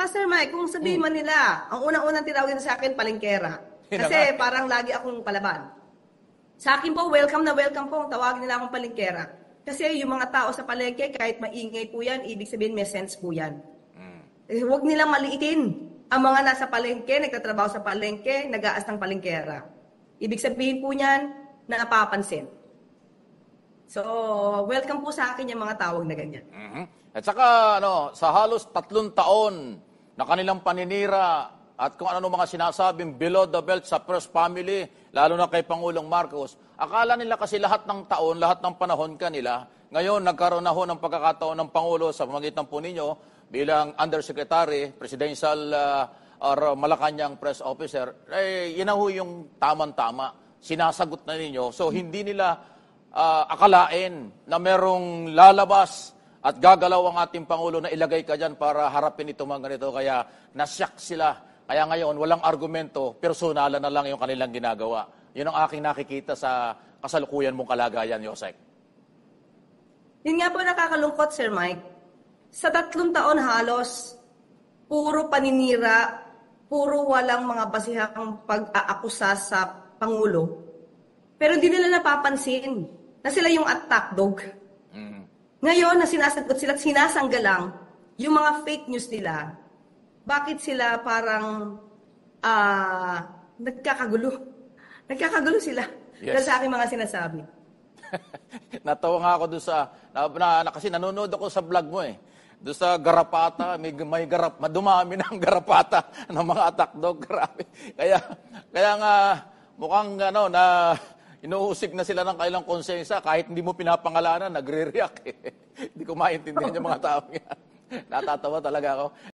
Sir Mike, kung sabihin man nila, ang unang-unang tinawag nila sa akin, palengkera. Kasi parang lagi akong palaban. Sa akin po, welcome na welcome po. Tawagin nila akong palengkera. Kasi yung mga tao sa palengke, kahit maingay po yan, ibig sabihin may sense po yan. Huwag nilang maliitin. Ang mga nasa palengke, nagtatrabaho sa palengke, nag-aas ng palengkera. Ibig sabihin po niyan, na napapansin. So, welcome po sa akin yung mga tawag na ganyan. At saka, sa halos 3 taon na kanilang paninira at kung ano mga sinasabing below the belt sa First Family, lalo na kay Pangulong Marcos, akala nila kasi lahat ng taon, lahat ng panahon kanila, ngayon nagkaroon na ho ng pagkakataon ng Pangulo sa pamamagitan po ninyo bilang Undersecretary, Presidential or Malacanang Press Officer, yun na ho yung tamang-tama. Sinasagot na ninyo. So, hindi nila akalain na merong lalabas at gagalaw ang ating Pangulo na ilagay ka dyan para harapin ito mga ganito. Kaya nasyak sila. Kaya ngayon, walang argumento, personalan na lang yung kanilang ginagawa. Yun ang aking nakikita sa kasalukuyan mong kalagayan, Yosek. Yun nga po nakakalungkot, Sir Mike. Sa 3 taon halos, puro paninira, puro walang mga basihang pag-aakusa sa Pangulo. Pero hindi nila napapansin na sila yung attack dog. Ngayon, na sinasagot sila at sinasanggalang yung mga fake news nila, bakit sila parang nagkakagulo? Nagkakagulo sila dahil sa aking mga sinasabi. Natawa nga ako doon sa, kasi nanonood ako sa vlog mo eh. Doon sa garapata, may madumami ng garapata ng mga attack dog. Grabe. Kaya nga, mukhang na inuusig na sila ng kailang konsensya kahit hindi mo pinapangalanan, nagre-react. Hindi ko maintindihan yung mga tao yan. Natatawa talaga ako.